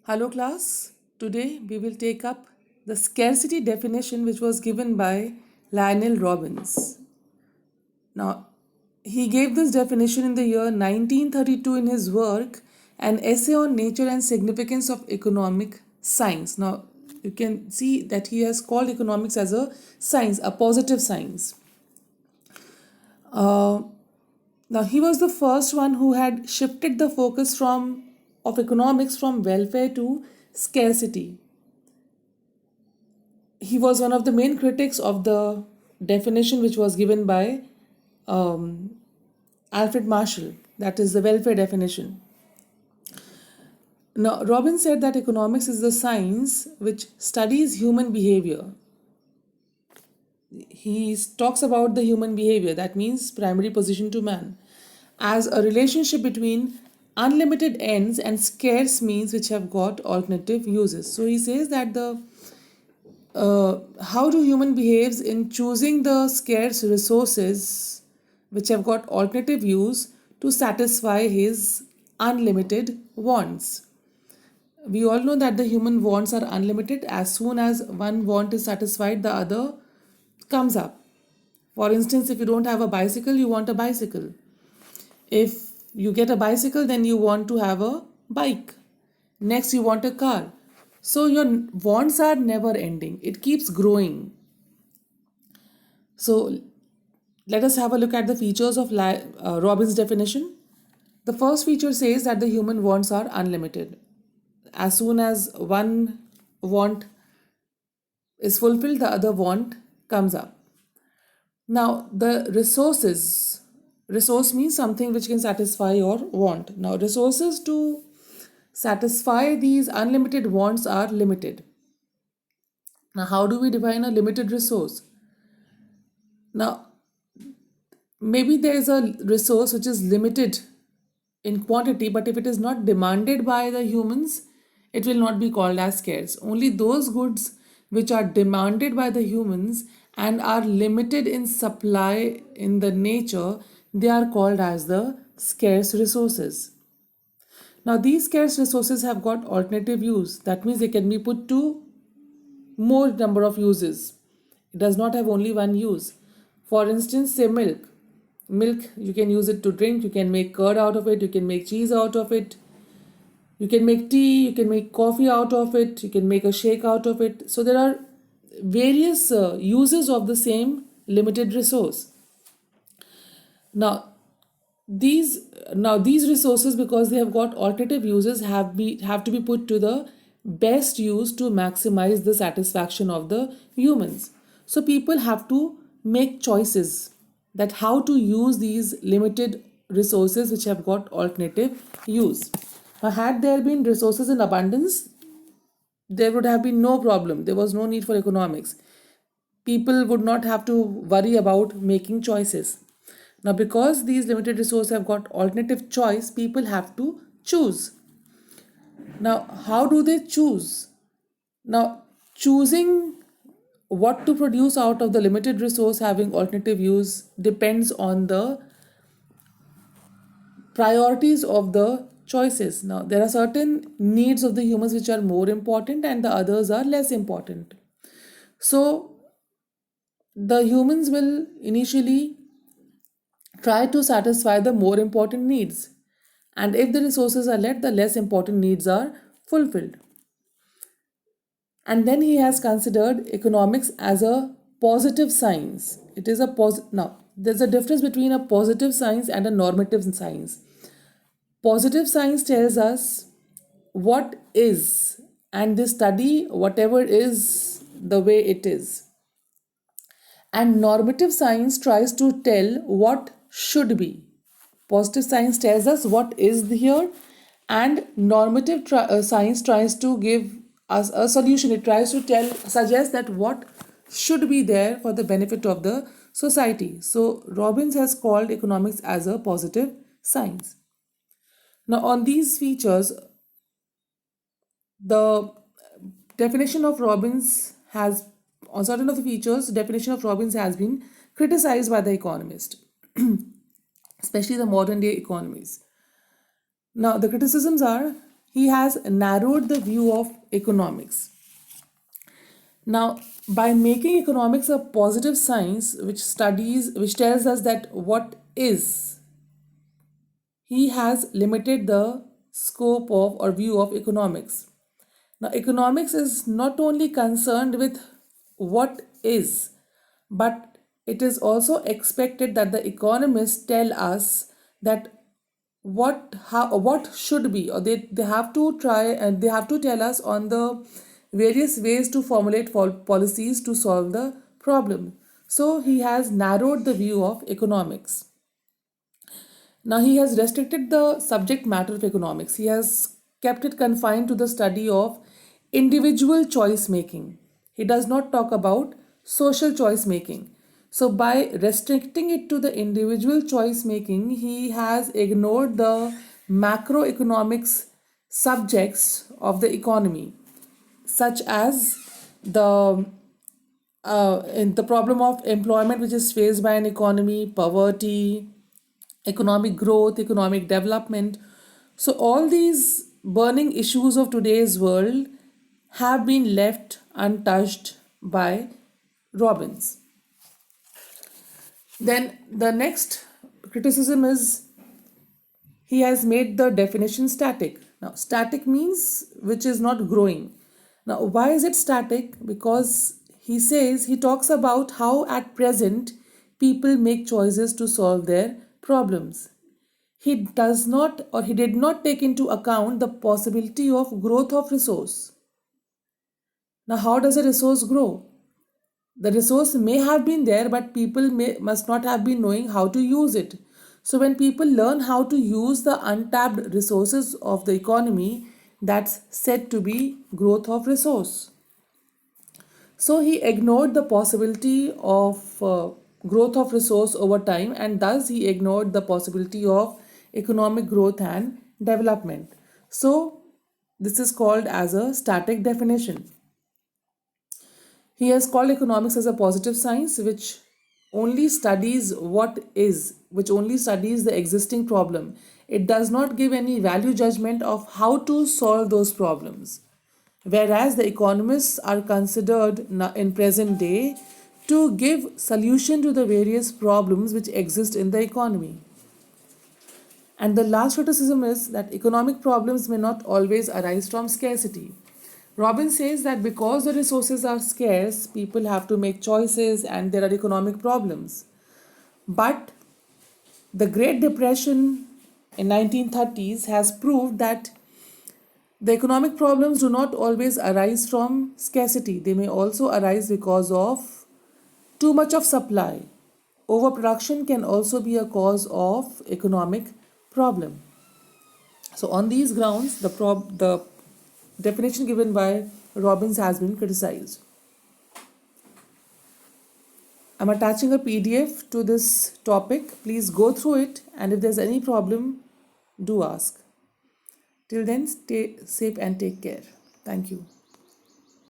Hello, class. Today we will take up the scarcity definition which was given by Lionel Robbins. Now, he gave this definition in the year 1932 in his work, An Essay on Nature and Significance of Economic Science. Now, you can see that he has called economics as a science, a positive science. Uh, Now, he was the first one who had shifted the focus from of economics from welfare to scarcity. He was one of the main critics of the definition which was given by um, Alfred Marshall, that is the welfare definition. Now, Robbins said that economics is the science which studies human behavior. He talks about the human behavior, that means primary position to man, as a relationship between unlimited ends and scarce means which have got alternative uses. So he says that the how do human behaves in choosing the scarce resources which have got alternative use to satisfy his unlimited wants. We all know that the human wants are unlimited. As soon as one want is satisfied, the other comes up. For instance, if you don't have a bicycle, you want a bicycle. If you get a bicycle, then you want to have a bike. Next, you want a car. So your wants are never ending, it keeps growing. So let us have a look at the features of Robbins' definition. The first feature says that the human wants are unlimited. As soon as one want is fulfilled, the other want comes up. Now, the resource means something which can satisfy your want. Now, resources to satisfy these unlimited wants are limited. Now, how do we define a limited resource? Now, maybe there is a resource which is limited in quantity, but if it is not demanded by the humans, it will not be called as scarce. Only those goods which are demanded by the humans and are limited in supply in the nature, they are called as the scarce resources. Now, these scarce resources have got alternative use. That means they can be put to more number of uses. It does not have only one use. For instance, say milk. Milk, you can use it to drink, you can make curd out of it, you can make cheese out of it, you can make tea, you can make coffee out of it, you can make a shake out of it. So there are various uses of the same limited resource. Now, these resources, because they have got alternative uses, have to be put to the best use to maximize the satisfaction of the humans. So people have to make choices that how to use these limited resources which have got alternative use. Now, had there been resources in abundance, there would have been no problem. There was no need for economics. People would not have to worry about making choices. Now, because these limited resources have got alternative choice, people have to choose. Now, how do they choose? Now, choosing what to produce out of the limited resource having alternative use depends on the priorities of the choices. Now, there are certain needs of the humans which are more important and the others are less important. So, the humans will initially try to satisfy the more important needs. And if the resources are let, the less important needs are fulfilled. And then he has considered economics as a positive science. It is a now there's a difference between a positive science and a normative science. Positive science tells us what is, and they study whatever is the way it is. And normative science tries to tell what should be. Positive science tells us what is here, and normative science tries to give us a solution. It tries to suggest that what should be there for the benefit of the society. So, Robbins has called economics as a positive science. Now, on these features, the definition of Robbins has, on certain of the features, definition of Robbins has been criticized by the economist, especially the modern day economies. Now, the criticisms are he has narrowed the view of economics. Now, by making economics a positive science which tells us that what is, he has limited the scope of or view of economics. Now, economics is not only concerned with what is, but it is also expected that the economists tell us that what should be, or they have to try and they have to tell us on the various ways to formulate policies to solve the problem. So he has narrowed the view of economics. Now, he has restricted the subject matter of economics. He has kept it confined to the study of individual choice making. He does not talk about social choice making. So, by restricting it to the individual choice making, he has ignored the macroeconomics subjects of the economy, such as the in the problem of employment which is faced by an economy, poverty, economic growth, economic development. So, all these burning issues of today's world have been left untouched by Robbins. Then, the next criticism is he has made the definition static. Now, static means which is not growing. Now, why is it static? Because he talks about how at present people make choices to solve their problems. He did not take into account the possibility of growth of resource. Now, how does a resource grow? The resource may have been there, but must not have been knowing how to use it. So, when people learn how to use the untapped resources of the economy, that's said to be growth of resource. So, he ignored the possibility of growth of resource over time, and thus he ignored the possibility of economic growth and development. So, this is called as a static definition. He has called economics as a positive science which only studies which only studies the existing problem. It does not give any value judgment of how to solve those problems. Whereas the economists are considered in present day to give solution to the various problems which exist in the economy. And the last criticism is that economic problems may not always arise from scarcity. Robbins says that because the resources are scarce, people have to make choices and there are economic problems. But the Great Depression in 1930s has proved that the economic problems do not always arise from scarcity. They may also arise because of too much of supply. Overproduction can also be a cause of economic problem. So on these grounds, the definition given by Robbins has been criticized. I'm attaching a PDF to this topic. Please go through it, and if there's any problem, do ask. Till then, stay safe and take care. Thank you.